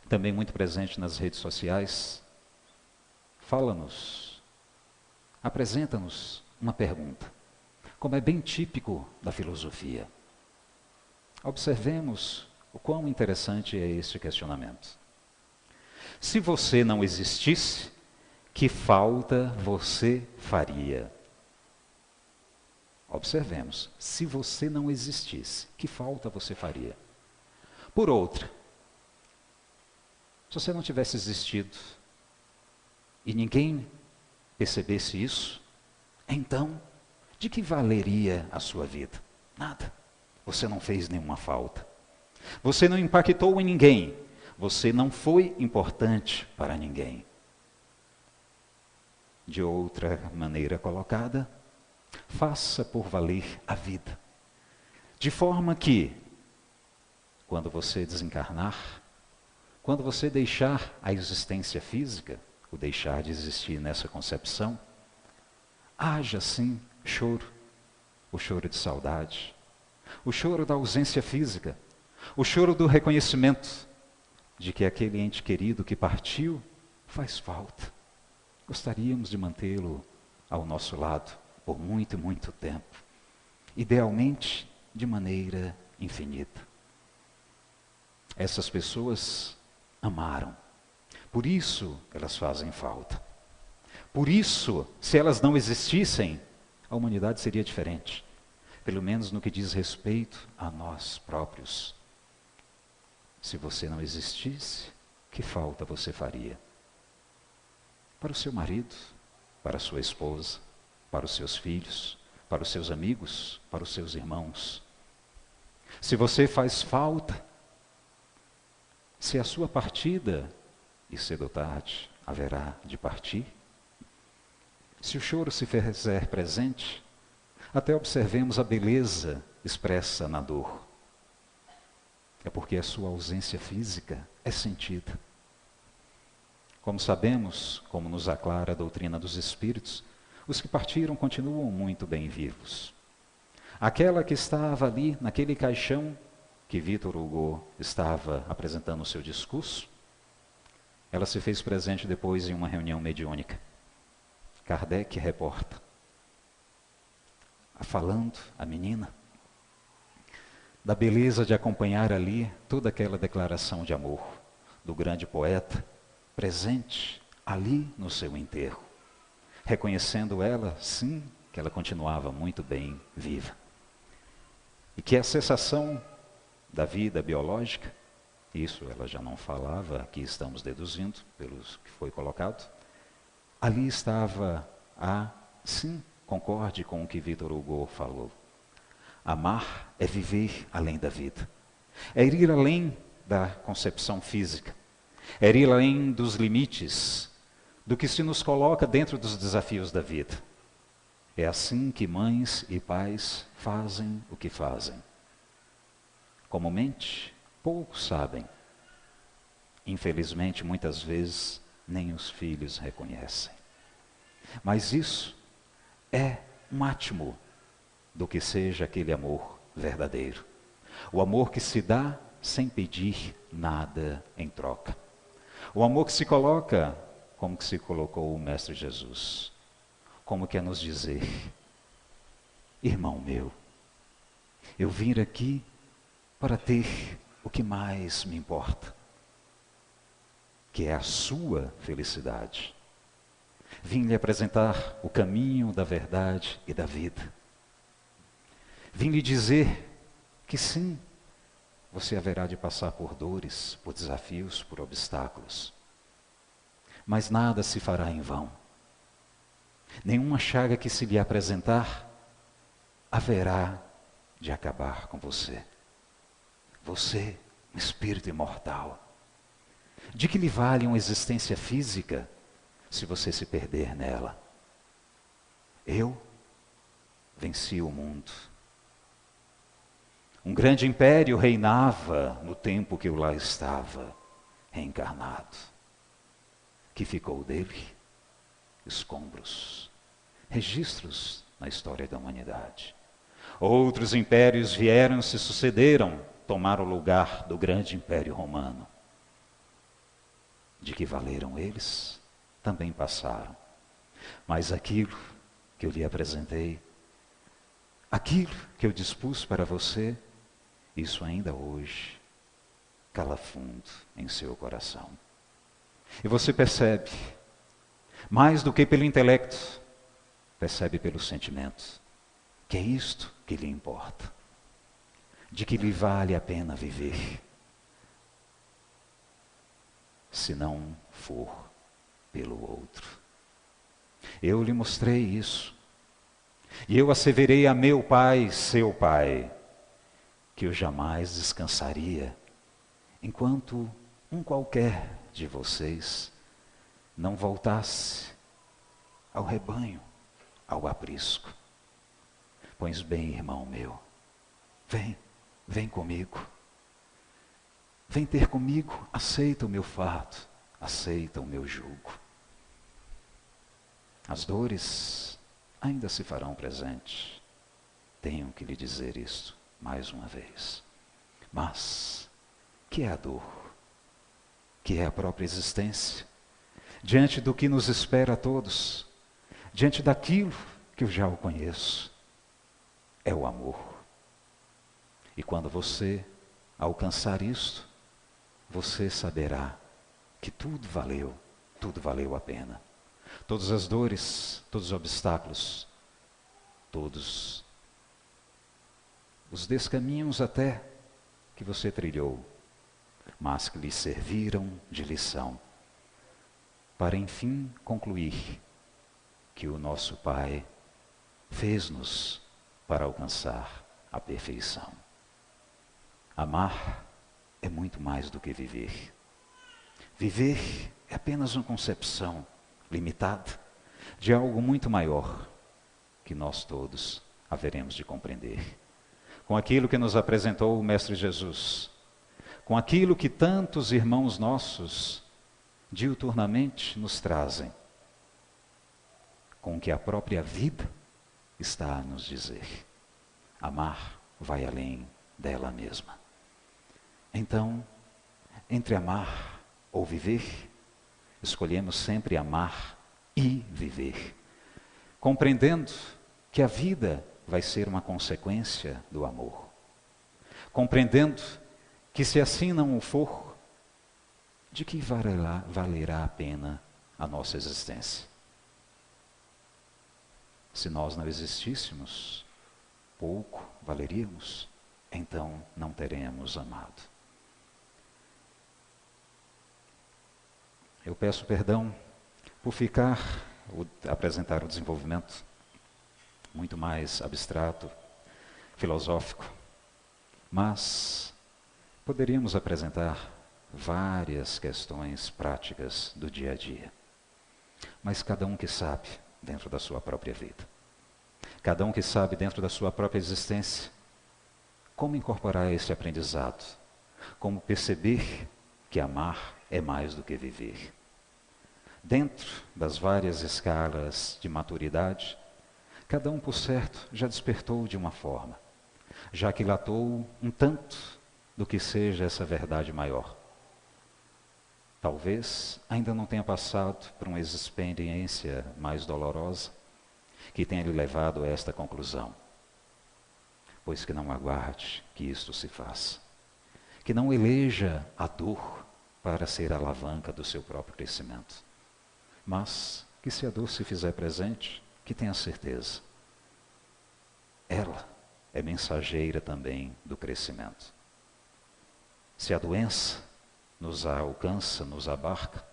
também muito presente nas redes sociais, fala-nos, apresenta-nos uma pergunta, como é bem típico da filosofia. Observemos o quão interessante é este questionamento. Se você não existisse, que falta você faria? Observemos, se você não existisse, que falta você faria? Por outra, se você não tivesse existido e ninguém percebesse isso, então, de que valeria a sua vida? Nada. Você não fez nenhuma falta. Você não impactou em ninguém. Você não foi importante para ninguém. De outra maneira colocada, faça por valer a vida. De forma que, quando você desencarnar, quando você deixar a existência física, o deixar de existir nessa concepção, haja sim choro, o choro de saudade, o choro da ausência física, o choro do reconhecimento de que aquele ente querido que partiu faz falta. Gostaríamos de mantê-lo ao nosso lado por muito, muito tempo. Idealmente, de maneira infinita. Essas pessoas amaram. Por isso elas fazem falta. Por isso, se elas não existissem, a humanidade seria diferente. Pelo menos no que diz respeito a nós próprios. Se você não existisse, que falta você faria? Para o seu marido, para a sua esposa, para os seus filhos, para os seus amigos, para os seus irmãos. Se você faz falta, se a sua partida, e cedo ou tarde haverá de partir, se o choro se fizer presente, até observemos a beleza expressa na dor. É porque a sua ausência física é sentida. Como sabemos, como nos aclara a doutrina dos espíritos, os que partiram continuam muito bem vivos. Aquela que estava ali, naquele caixão que Victor Hugo estava apresentando o seu discurso, ela se fez presente depois em uma reunião mediúnica. Kardec reporta, falando a menina, da beleza de acompanhar ali toda aquela declaração de amor do grande poeta, presente ali no seu enterro, reconhecendo ela, sim, que ela continuava muito bem viva. E que a cessação da vida biológica, isso ela já não falava, aqui estamos deduzindo, pelo que foi colocado, ali estava sim, concorde com o que Victor Hugo falou. Amar é viver além da vida, é ir além da concepção física, é ir além dos limites, do que se nos coloca dentro dos desafios da vida. É assim que mães e pais fazem o que fazem. Comumente, poucos sabem. Infelizmente, muitas vezes, nem os filhos reconhecem. Mas isso é um átimo do que seja aquele amor verdadeiro. O amor que se dá sem pedir nada em troca. O amor que se coloca como que se colocou o Mestre Jesus. Como quer nos dizer, irmão meu, eu vim aqui para ter o que mais me importa, que é a sua felicidade. Vim lhe apresentar o caminho da verdade e da vida. Vim lhe dizer que sim, você haverá de passar por dores, por desafios, por obstáculos. Mas nada se fará em vão. Nenhuma chaga que se lhe apresentar haverá de acabar com você. Você, um espírito imortal. De que lhe vale uma existência física se você se perder nela? Eu venci o mundo. Um grande império reinava no tempo que eu lá estava, reencarnado. Que ficou dele? Escombros, registros na história da humanidade. Outros impérios vieram, se sucederam, tomaram o lugar do grande império romano. De que valeram eles? Também passaram. Mas aquilo que eu lhe apresentei, aquilo que eu dispus para você, isso ainda hoje cala fundo em seu coração. E você percebe, mais do que pelo intelecto, percebe pelo sentimento, que é isto que lhe importa, de que lhe vale a pena viver, se não for pelo outro. Eu lhe mostrei isso, e eu asseverei a meu pai, seu pai, que eu jamais descansaria, enquanto um qualquer de vocês não voltasse ao rebanho, ao aprisco. Pois bem, irmão meu, vem comigo. Vem ter comigo, aceita o meu fardo, aceita o meu jugo. As dores ainda se farão presentes. Tenho que lhe dizer isso mais uma vez. Mas, que é a dor? Que é a própria existência? Diante do que nos espera a todos, diante daquilo que eu já o conheço, é o amor. E quando você alcançar isso, você saberá que tudo valeu a pena. Todas as dores, todos os obstáculos, todos os descaminhos até que você trilhou, mas que lhe serviram de lição, para enfim concluir que o nosso Pai fez-nos para alcançar a perfeição. Amar é muito mais do que viver. Viver é apenas uma concepção limitada de algo muito maior que nós todos haveremos de compreender. Com aquilo que nos apresentou o Mestre Jesus, com aquilo que tantos irmãos nossos diuturnamente nos trazem, com o que a própria vida está a nos dizer. Amar vai além dela mesma. Então, entre amar ou viver, escolhemos sempre amar e viver, compreendendo que a vida vai ser uma consequência do amor, compreendendo que se assim não o for, de que valerá a pena a nossa existência? Se nós não existíssemos, pouco valeríamos, então não teremos amado. Eu peço perdão por apresentar o desenvolvimento muito mais abstrato, filosófico, mas poderíamos apresentar várias questões práticas do dia a dia. Mas cada um que sabe dentro da sua própria vida, cada um que sabe dentro da sua própria existência, como incorporar esse aprendizado, como perceber que amar é mais do que viver. Dentro das várias escalas de maturidade, cada um, por certo, já despertou de uma forma, já aquilatou um tanto do que seja essa verdade maior. Talvez ainda não tenha passado por uma experiência mais dolorosa que tenha lhe levado a esta conclusão. Pois que não aguarde que isto se faça. Que não eleja a dor para ser a alavanca do seu próprio crescimento. Mas que se a dor se fizer presente, que tenha certeza. Ela é mensageira também do crescimento. Se a doença nos alcança, nos abarca,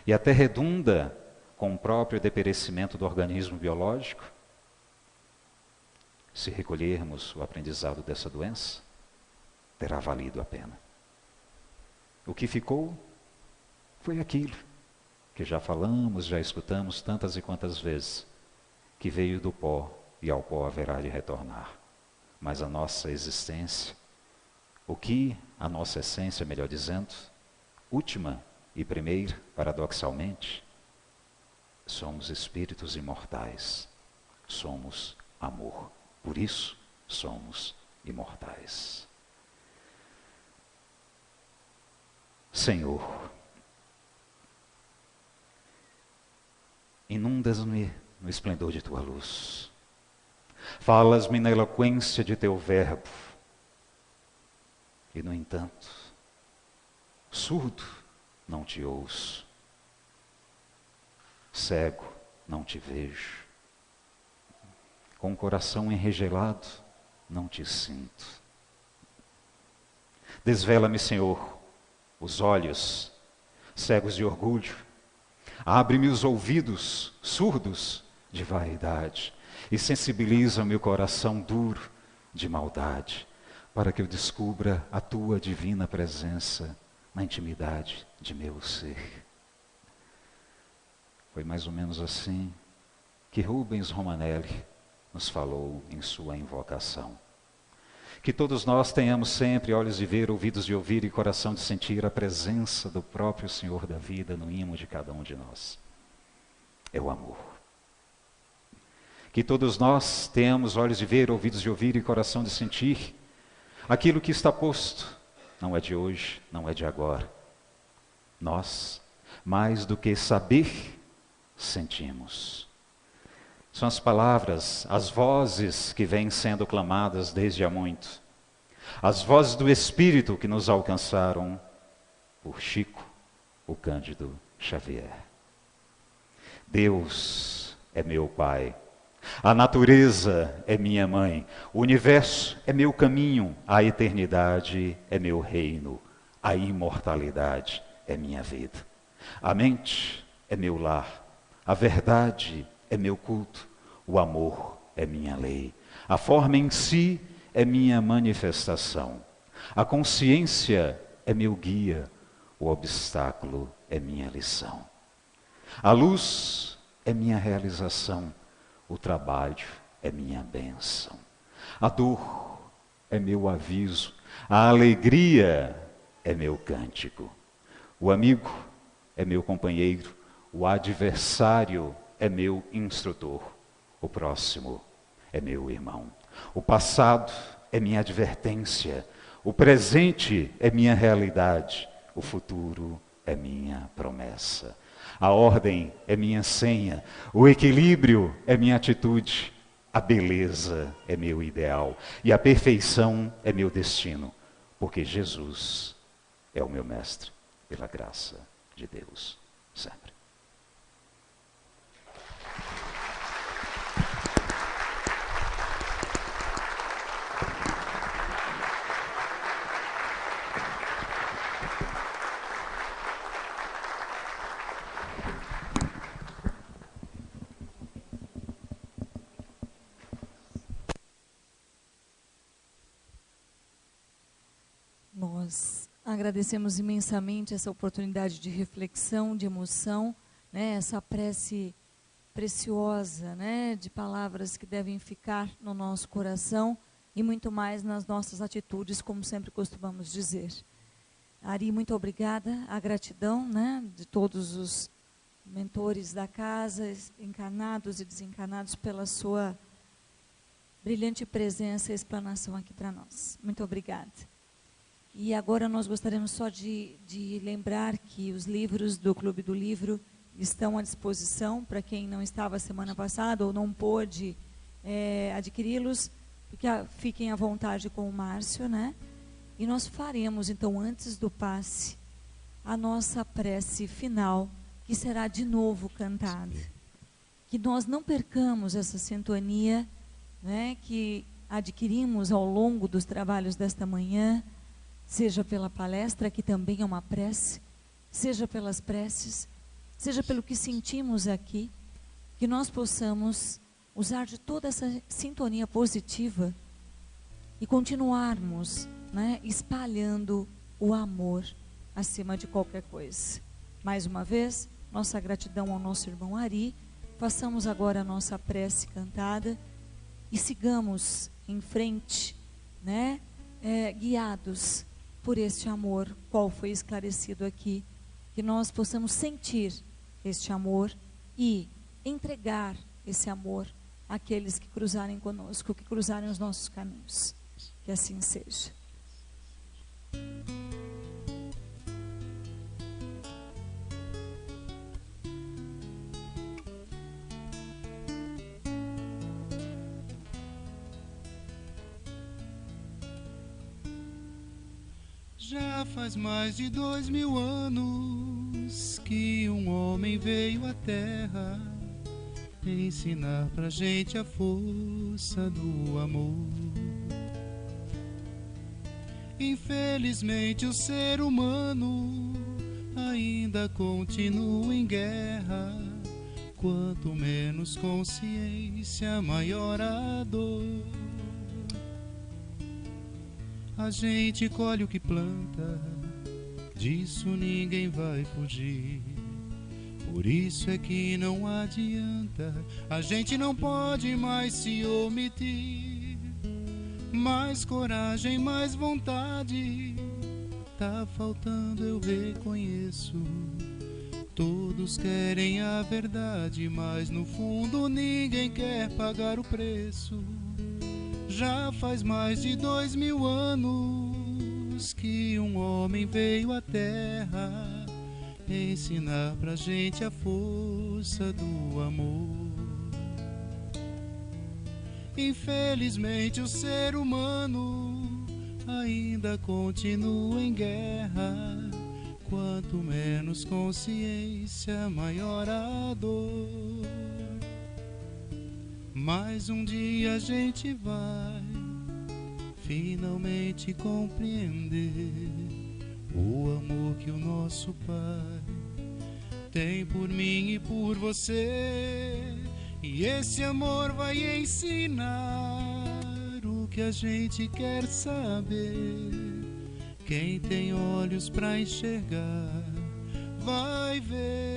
e até redunda com o próprio deperecimento do organismo biológico, se recolhermos o aprendizado dessa doença, terá valido a pena. O que ficou foi aquilo que já falamos, já escutamos tantas e quantas vezes, que veio do pó e ao pó haverá de retornar. Mas a nossa existência, a nossa essência, melhor dizendo, última e primeira, paradoxalmente, somos espíritos imortais, somos amor, por isso somos imortais. Senhor, inundas-me no esplendor de tua luz, falas-me na eloquência de teu verbo, e no entanto, surdo não te ouço, cego não te vejo, com o coração enregelado não te sinto. Desvela-me, Senhor, os olhos cegos de orgulho, abre-me os ouvidos surdos de vaidade e sensibiliza meu coração duro de maldade, para que eu descubra a tua divina presença na intimidade de meu ser. Foi mais ou menos assim que Rubens Romanelli nos falou em sua invocação. Que todos nós tenhamos sempre olhos de ver, ouvidos de ouvir e coração de sentir a presença do próprio Senhor da vida no íntimo de cada um de nós. É o amor. Que todos nós tenhamos olhos de ver, ouvidos de ouvir e coração de sentir aquilo que está posto. Não é de hoje, não é de agora. Nós, mais do que saber, sentimos. São as palavras, as vozes que vêm sendo clamadas desde há muito. As vozes do Espírito que nos alcançaram por Chico, o Cândido Xavier. Deus é meu Pai. A natureza é minha mãe. O universo é meu caminho. A eternidade é meu reino. A imortalidade é minha vida. A mente é meu lar. A verdade é meu culto, o amor é minha lei, a forma em si é minha manifestação, a consciência é meu guia, o obstáculo é minha lição. A luz é minha realização, o trabalho é minha bênção. A dor é meu aviso, a alegria é meu cântico. O amigo é meu companheiro, o adversário é meu instrutor, o próximo é meu irmão. O passado é minha advertência, o presente é minha realidade, o futuro é minha promessa. A ordem é minha senha, o equilíbrio é minha atitude, a beleza é meu ideal e a perfeição é meu destino, porque Jesus é o meu mestre, pela graça de Deus, sempre. Nós agradecemos imensamente essa oportunidade de reflexão, de emoção, né, essa prece preciosa, né, de palavras que devem ficar no nosso coração e muito mais nas nossas atitudes, como sempre costumamos dizer. Ari, muito obrigada, a gratidão, né, de todos os mentores da casa, encarnados e desencarnados, pela sua brilhante presença e explanação aqui para nós. Muito obrigada. E agora nós gostaríamos só de lembrar que os livros do Clube do Livro estão à disposição para quem não estava semana passada ou não pôde adquiri-los, porque fiquem à vontade com o Márcio, né? E nós faremos, então, antes do passe, a nossa prece final, que será de novo cantada. Que nós não percamos essa sintonia, né, que adquirimos ao longo dos trabalhos desta manhã, seja pela palestra, que também é uma prece, seja pelas preces, seja pelo que sentimos aqui, que nós possamos usar de toda essa sintonia positiva e continuarmos, né, espalhando o amor acima de qualquer coisa. Mais uma vez, nossa gratidão ao nosso irmão Ari. Façamos agora a nossa prece cantada e sigamos em frente, né, guiados por este amor, qual foi esclarecido aqui, que nós possamos sentir este amor e entregar esse amor àqueles que cruzarem conosco, que cruzarem os nossos caminhos. Que assim seja. Já faz mais de 2000 anos que um homem veio à Terra ensinar pra gente a força do amor. Infelizmente o ser humano ainda continua em guerra. Quanto menos consciência, maior a dor. A gente colhe o que planta, disso ninguém vai fugir. Por isso é que não adianta, a gente não pode mais se omitir. Mais coragem, mais vontade, tá faltando, eu reconheço. Todos querem a verdade, mas no fundo ninguém quer pagar o preço. Já faz mais de 2000 anos que um homem veio à Terra ensinar pra gente a força do amor. Infelizmente o ser humano ainda continua em guerra. Quanto menos consciência, maior a dor. Mas um dia a gente vai finalmente compreender o amor que o nosso Pai tem por mim e por você. E esse amor vai ensinar o que a gente quer saber. Quem tem olhos pra enxergar vai ver.